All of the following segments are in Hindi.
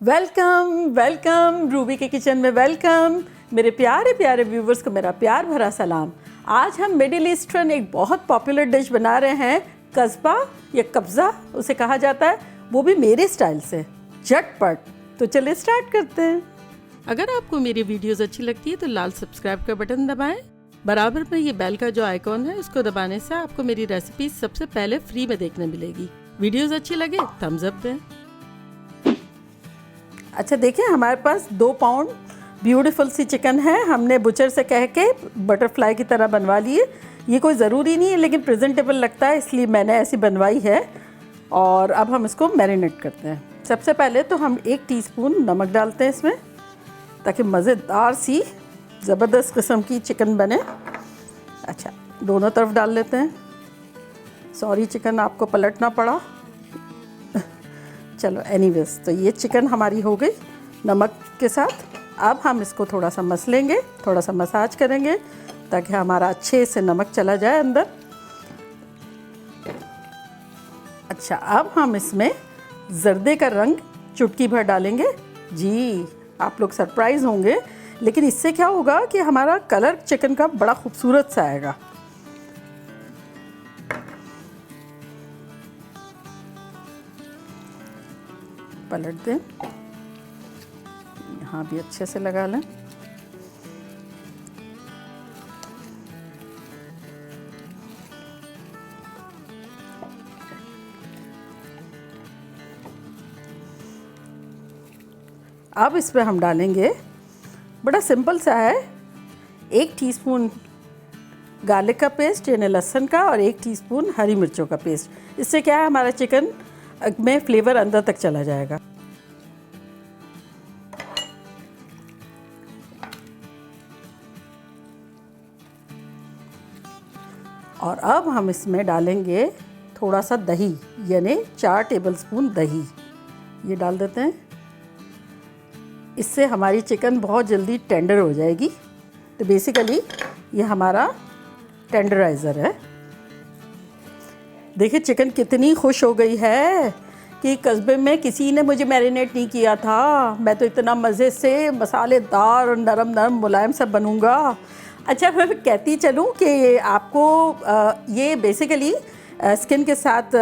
वेलकम वेलकम रूबी के किचन में वेलकम। मेरे प्यारे प्यारे व्यूवर्स को मेरा प्यार भरा सलाम। आज हम मिडिल ईस्टर्न एक बहुत पॉपुलर डिश बना रहे हैं, कस्बा या कब्ज़ा उसे कहा जाता है, वो भी मेरे स्टाइल से झटपट। तो चलिए स्टार्ट करते हैं। अगर आपको मेरी वीडियोस अच्छी लगती है तो लाल सब्सक्राइब का बटन दबाएं। बराबर में ये बेल का जो आइकॉन है उसको दबाने से आपको मेरी रेसिपी सबसे पहले फ्री में देखने मिलेगी। वीडियोस अच्छी लगे थम्स अप दें। अच्छा देखिए, हमारे पास 2 पाउंड ब्यूटीफुल सी चिकन है। हमने बुचर से कह के बटरफ्लाई की तरह बनवा लिए। ये कोई ज़रूरी नहीं है लेकिन प्रेजेंटेबल लगता है, इसलिए मैंने ऐसी बनवाई है। और अब हम इसको मैरिनेट करते हैं। सबसे पहले तो हम 1 टीस्पून नमक डालते हैं इसमें, ताकि मज़ेदार सी ज़बरदस्त किस्म की चिकन बने। अच्छा, दोनों तरफ डाल लेते हैं। सॉरी चिकन आपको पलटना पड़ा। चलो एनीवेज, तो ये चिकन हमारी हो गई नमक के साथ। अब हम इसको थोड़ा सा मसलेंगे, थोड़ा सा मसाज करेंगे ताकि हमारा अच्छे से नमक चला जाए अंदर। अच्छा, अब हम इसमें जर्दे का रंग चुटकी भर डालेंगे। जी, आप लोग सरप्राइज होंगे, लेकिन इससे क्या होगा कि हमारा कलर चिकन का बड़ा खूबसूरत सा आएगा। पलट दें, यहाँ भी अच्छे से लगा लें। अब इस पर हम डालेंगे, बड़ा सिंपल सा है, 1 टीस्पून गार्लिक का पेस्ट यानी लहसुन का और 1 टीस्पून हरी मिर्चों का पेस्ट। इससे क्या है, हमारा चिकन में फ्लेवर अंदर तक चला जाएगा। और अब हम इसमें डालेंगे थोड़ा सा दही, यानी 4 टेबलस्पून दही ये डाल देते हैं। इससे हमारी चिकन बहुत जल्दी टेंडर हो जाएगी। तो बेसिकली ये हमारा टेंडराइज़र है। देखिए चिकन कितनी खुश हो गई है कि कस्बे में किसी ने मुझे मैरिनेट नहीं किया था। मैं तो इतना मज़े से मसालेदार और नरम नरम मुलायम सा बनूंगा। अच्छा, मैं कहती चलूँ कि आपको ये बेसिकली स्किन के साथ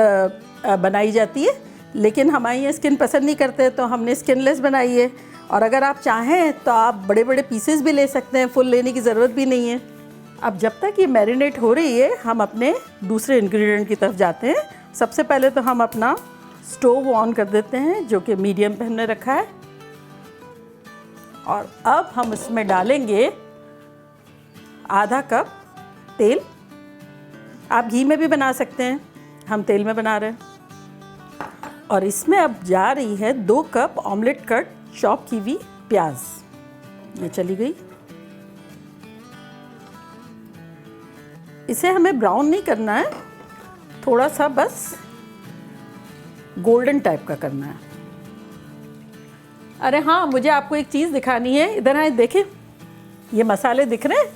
बनाई जाती है, लेकिन हमारे ये स्किन पसंद नहीं करते तो हमने स्किनलेस बनाई है। और अगर आप चाहें तो आप बड़े बड़े पीसेस भी ले सकते हैं, फुल लेने की ज़रूरत भी नहीं है। अब जब तक ये मैरिनेट हो रही है, हम अपने दूसरे इंग्रेडिएंट की तरफ जाते हैं। सबसे पहले तो हम अपना स्टोव ऑन कर देते हैं, जो कि मीडियम पे हमने रखा है। और अब हम इसमें डालेंगे आधा कप तेल। आप घी में भी बना सकते हैं, हम तेल में बना रहे हैं। और इसमें अब जा रही है 2 कप ऑमलेट कट चॉप की हुई प्याज। ये चली गई। इसे हमें ब्राउन नहीं करना है, थोड़ा सा बस गोल्डन टाइप का करना है। अरे हाँ, मुझे आपको एक चीज़ दिखानी है। इधर आए, देखें ये मसाले दिख रहे हैं,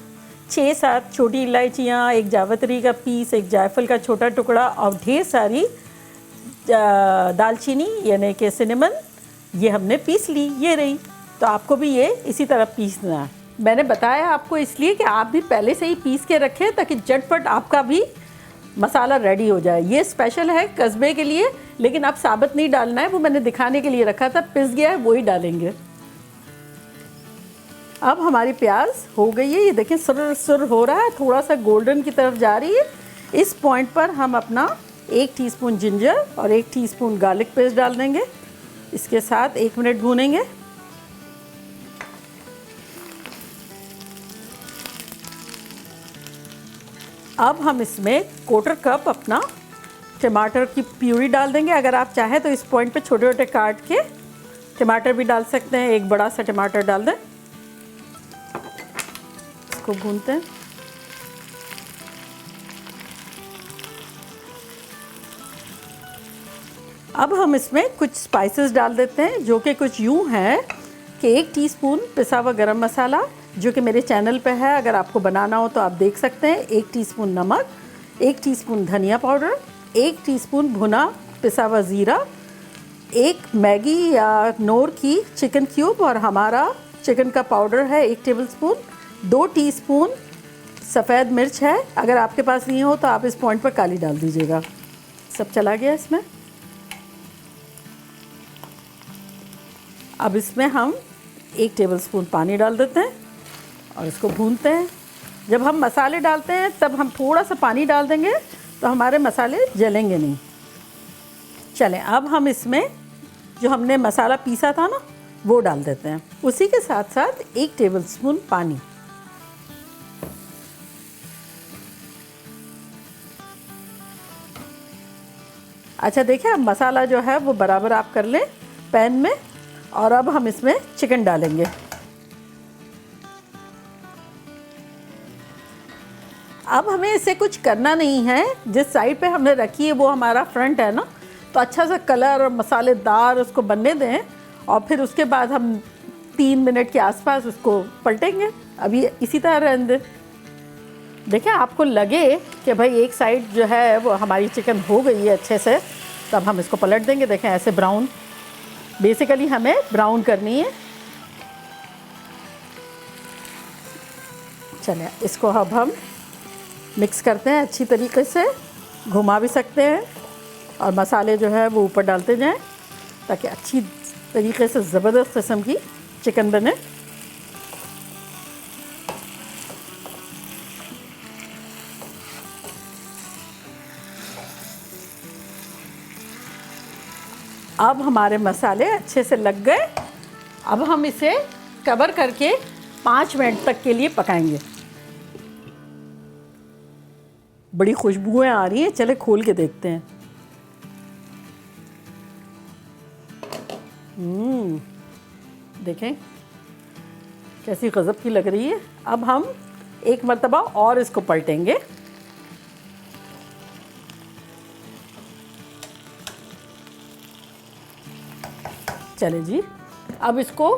6-7 छोटी इलायचियाँ, 1 जावित्री का पीस, 1 जायफल का छोटा टुकड़ा और ढेर सारी दालचीनी यानी कि सिनेमन, ये हमने पीस ली। ये रही। तो आपको भी ये इसी तरह पीसना है। मैंने बताया आपको इसलिए कि आप भी पहले से ही पीस के रखें ताकि झटपट आपका भी मसाला रेडी हो जाए। ये स्पेशल है कस्बे के लिए, लेकिन आप साबुत नहीं डालना है, वो मैंने दिखाने के लिए रखा था। पिस गया है वही डालेंगे। अब हमारी प्याज हो गई है, ये देखें सुर सुर हो रहा है, थोड़ा सा गोल्डन की तरफ जा रही है। इस पॉइंट पर हम अपना 1 टीस्पून जिंजर और 1 टीस्पून गार्लिक पेस्ट डाल देंगे। इसके साथ 1 मिनट भूनेंगे। अब हम इसमें 1/4 कप अपना टमाटर की प्यूरी डाल देंगे। अगर आप चाहें तो इस पॉइंट पे छोटे छोटे काट के टमाटर भी डाल सकते हैं। 1 बड़ा सा टमाटर डाल दें। इसको भूनते हैं। अब हम इसमें कुछ स्पाइसेस डाल देते हैं, जो कि कुछ यूँ हैं कि 1 टीस्पून पिसा हुआ गरम मसाला, जो कि मेरे चैनल पे है, अगर आपको बनाना हो तो आप देख सकते हैं। 1 टीस्पून नमक, 1 टीस्पून धनिया पाउडर, 1 टीस्पून भुना पिसा हुआ ज़ीरा, एक मैगी या नोर की चिकन क्यूब और हमारा चिकन का पाउडर है 1 टेबलस्पून, 2 टीस्पून सफ़ेद मिर्च है। अगर आपके पास नहीं हो तो आप इस पॉइंट पर काली डाल दीजिएगा। सब चला गया इसमें। अब इसमें हम 1 टेबलस्पून पानी डाल देते हैं और इसको भूनते हैं। जब हम मसाले डालते हैं तब हम थोड़ा सा पानी डाल देंगे तो हमारे मसाले जलेंगे नहीं। चलें, अब हम इसमें जो हमने मसाला पीसा था ना वो डाल देते हैं, उसी के साथ साथ 1 टेबलस्पून पानी। अच्छा देखिए, अब मसाला जो है वो बराबर आप कर लें पैन में, और अब हम इसमें चिकन डालेंगे। अब हमें इसे कुछ करना नहीं है, जिस साइड पे हमने रखी है वो हमारा फ्रंट है ना, तो अच्छा सा कलर और मसालेदार उसको बनने दें और फिर उसके बाद हम 3 मिनट के आसपास उसको पलटेंगे। अभी इसी तरह रहने दें। देखिए, आपको लगे कि भाई एक साइड जो है वो हमारी चिकन हो गई है अच्छे से, तब हम इसको पलट देंगे। देखें ऐसे ब्राउन, बेसिकली हमें ब्राउन करनी है। चलिए, इसको अब हम मिक्स करते हैं अच्छी तरीके से, घुमा भी सकते हैं और मसाले जो है वो ऊपर डालते जाएं ताकि अच्छी तरीके से ज़बरदस्त किस्म की चिकन बने। अब हमारे मसाले अच्छे से लग गए। अब हम इसे कवर करके 5 मिनट तक के लिए पकाएंगे। बड़ी खुशबुएं आ रही हैं, चले खोल के देखते हैं। देखें कैसी गज़ब की लग रही है। अब हम एक मर्तबा और इसको पलटेंगे। चले जी, अब इसको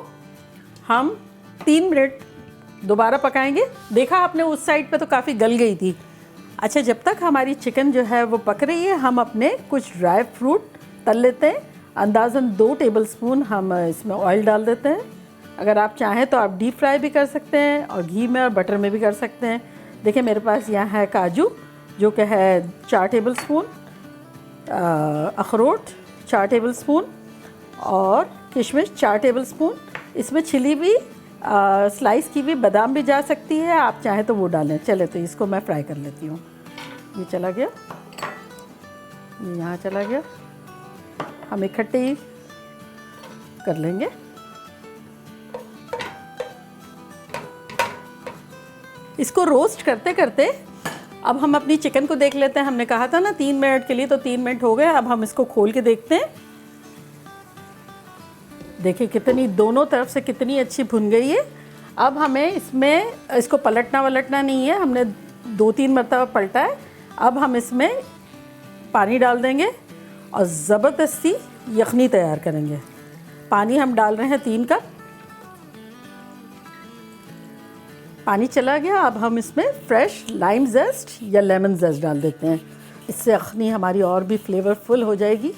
हम 3 मिनट दोबारा पकाएंगे। देखा आपने उस साइड पे तो काफ़ी गल गई थी। अच्छा, जब तक हमारी चिकन जो है वो पक रही है, हम अपने कुछ ड्राई फ्रूट तल लेते हैं। अंदाज़न 2 टेबलस्पून हम इसमें ऑयल डाल देते हैं। अगर आप चाहें तो आप डीप फ्राई भी कर सकते हैं और घी में और बटर में भी कर सकते हैं। देखिए मेरे पास यहाँ है काजू जो कि है 4 टेबलस्पून, अखरोट 4 टेबलस्पून और किशमिश 4 टेबलस्पून। इसमें छिली भी स्लाइस की भी बादाम भी जा सकती है, आप चाहें तो वो डालें। चले, तो इसको मैं फ्राई कर लेती हूँ। ये चला गया, ये यहाँ चला गया। हम इकट्ठे ही कर लेंगे। इसको रोस्ट करते करते अब हम अपनी चिकन को देख लेते हैं। हमने कहा था ना 3 मिनट के लिए, तो 3 मिनट हो गए। अब हम इसको खोल के देखते हैं। देखिए कितनी दोनों तरफ से कितनी अच्छी भुन गई है। अब हमें इसमें इसको पलटना वलटना नहीं है, हमने 2-3 मरतबा पलटा है। अब हम इसमें पानी डाल देंगे और ज़बरदस्ती यखनी तैयार करेंगे। पानी हम डाल रहे हैं 3 कप। पानी चला गया। अब हम इसमें फ्रेश लाइम ज़ेस्ट या लेमन ज़ेस्ट डाल देते हैं। इससे यखनी हमारी और भी फ्लेवरफुल हो जाएगी।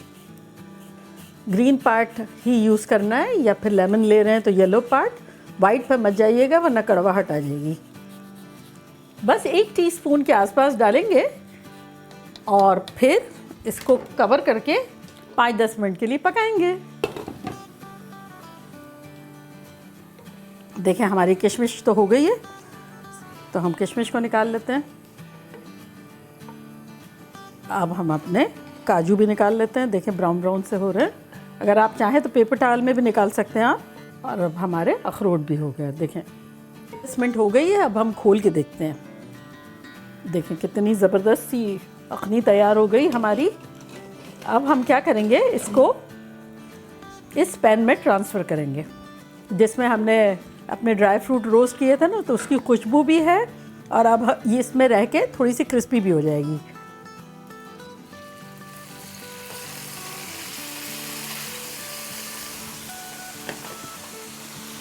ग्रीन पार्ट ही यूज़ करना है, या फिर लेमन ले रहे हैं तो येलो पार्ट। वाइट पर मत जाइएगा वरना कड़वाहट आ जाएगी। बस 1 टीस्पून के आसपास डालेंगे और फिर इसको कवर करके 5-10 मिनट के लिए पकाएंगे। देखें हमारी किशमिश तो हो गई है, तो हम किशमिश को निकाल लेते हैं। अब हम अपने काजू भी निकाल लेते हैं। देखें ब्राउन ब्राउन से हो रहे हैं। अगर आप चाहें तो पेपर टावल में भी निकाल सकते हैं आप। और अब हमारे अखरोट भी हो गया। देखें 10 मिनट हो गई है। अब हम खोल के देखते हैं। देखें कितनी ज़बरदस्त सी अखनी तैयार हो गई हमारी। अब हम क्या करेंगे, इसको इस पैन में ट्रांसफ़र करेंगे जिसमें हमने अपने ड्राई फ्रूट रोस्ट किए थे ना, तो उसकी खुशबू भी है और अब ये इसमें रह के थोड़ी सी क्रिस्पी भी हो जाएगी।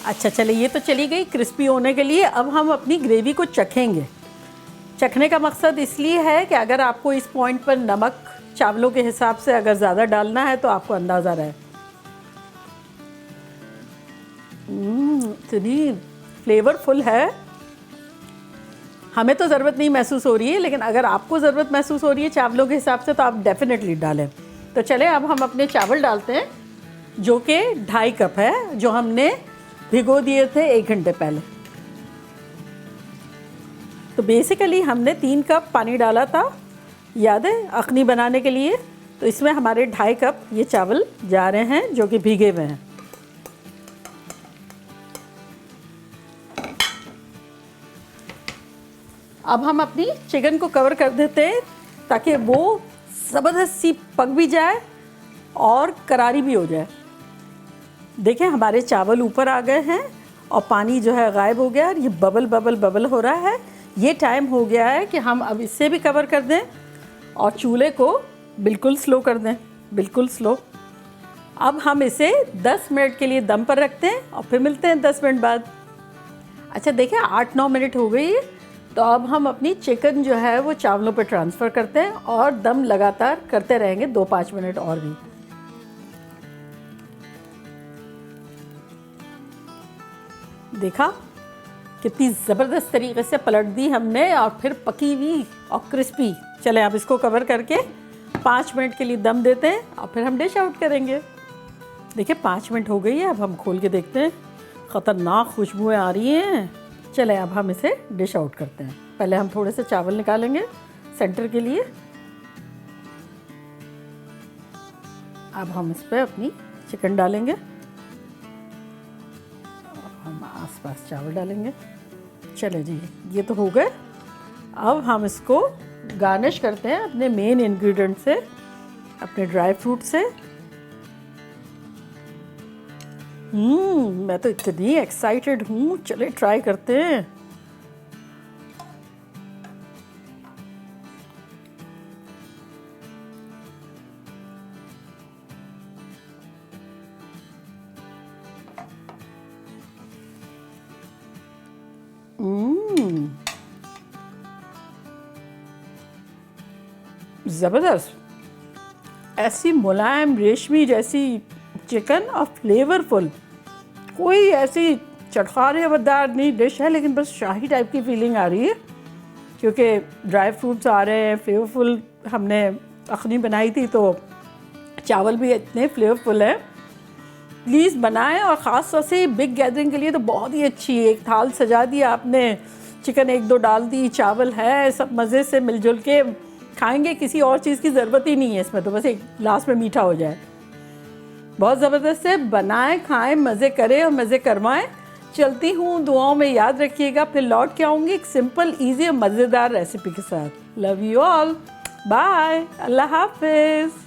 अच्छा चलिए, ये तो चली गई क्रिस्पी होने के लिए। अब हम अपनी ग्रेवी को चखेंगे। चखने का मकसद इसलिए है कि अगर आपको इस पॉइंट पर नमक चावलों के हिसाब से अगर ज़्यादा डालना है तो आपको अंदाज़ा रहे। इतनी फ्लेवरफुल है, हमें तो ज़रूरत नहीं महसूस हो रही है, लेकिन अगर आपको ज़रूरत महसूस हो रही है चावलों के हिसाब से तो आप डेफिनेटली डालें। तो चले अब हम अपने चावल डालते हैं, जो कि 2.5 कप है, जो हमने भिगो दिए थे 1 घंटे पहले। तो बेसिकली हमने 3 कप पानी डाला था, याद है, अखनी बनाने के लिए। तो इसमें हमारे 2.5 कप ये चावल जा रहे हैं, जो कि भीगे हुए हैं। अब हम अपनी चिकन को कवर कर देते हैं ताकि वो ज़बरदस्त सी पक भी जाए और करारी भी हो जाए। देखें हमारे चावल ऊपर आ गए हैं और पानी जो है गायब हो गया, और ये बबल बबल बबल हो रहा है। ये टाइम हो गया है कि हम अब इससे भी कवर कर दें और चूल्हे को बिल्कुल स्लो कर दें, बिल्कुल स्लो। अब हम इसे 10 मिनट के लिए दम पर रखते हैं और फिर मिलते हैं 10 मिनट बाद। अच्छा देखिए 8-9 मिनट हो गई, तो अब हम अपनी चिकन जो है वो चावलों पर ट्रांसफ़र करते हैं और दम लगातार करते रहेंगे 2-5 मिनट और भी। देखा कितनी ज़बरदस्त तरीके से पलट दी हमने और फिर पकी हुई और क्रिस्पी। चले अब इसको कवर करके 5 मिनट के लिए दम देते हैं और फिर हम डिश आउट करेंगे। देखिए 5 मिनट हो गई है, अब हम खोल के देखते हैं। ख़तरनाक खुशबुएं आ रही हैं। चले अब हम इसे डिश आउट करते हैं। पहले हम थोड़े से चावल निकालेंगे सेंटर के लिए। अब हम इस पर अपनी चिकन डालेंगे और हम आसपास चावल डालेंगे। चले जी ये तो हो गए। अब हम इसको गार्निश करते हैं अपने मेन इंग्रेडिएंट से, अपने ड्राई फ्रूट से। मैं तो इतनी एक्साइटेड हूँ, चले ट्राई करते हैं। ज़बरदस्त, ऐसी मुलायम रेशमी जैसी चिकन और फ्लेवरफुल, कोई ऐसी चटखारेदार नहीं डिश है, लेकिन बस शाही टाइप की फीलिंग आ रही है क्योंकि ड्राई फ्रूट्स आ रहे हैं, फ्लेवरफुल। हमने अखनी बनाई थी तो चावल भी इतने फ्लेवरफुल है। प्लीज़ बनाएं, और ख़ास तौर से बिग गैदरिंग के लिए तो बहुत ही अच्छी है। एक थाल सजा दिया आपने, चिकन 1-2 डाल दी, चावल है, सब मज़े से मिलजुल के खाएंगे। किसी और चीज़ की ज़रूरत ही नहीं है इसमें, तो बस एक लास्ट में मीठा हो जाए। बहुत ज़बरदस्त है। बनाएं, खाएं, मज़े करें और मज़े करवाएं। चलती हूँ, दुआओं में याद रखिएगा। फिर लौट के आऊँगी एक सिंपल, ईजी और मज़ेदार रेसिपी के साथ। लव यू ऑल, बाय, अल्लाह हाफिज़।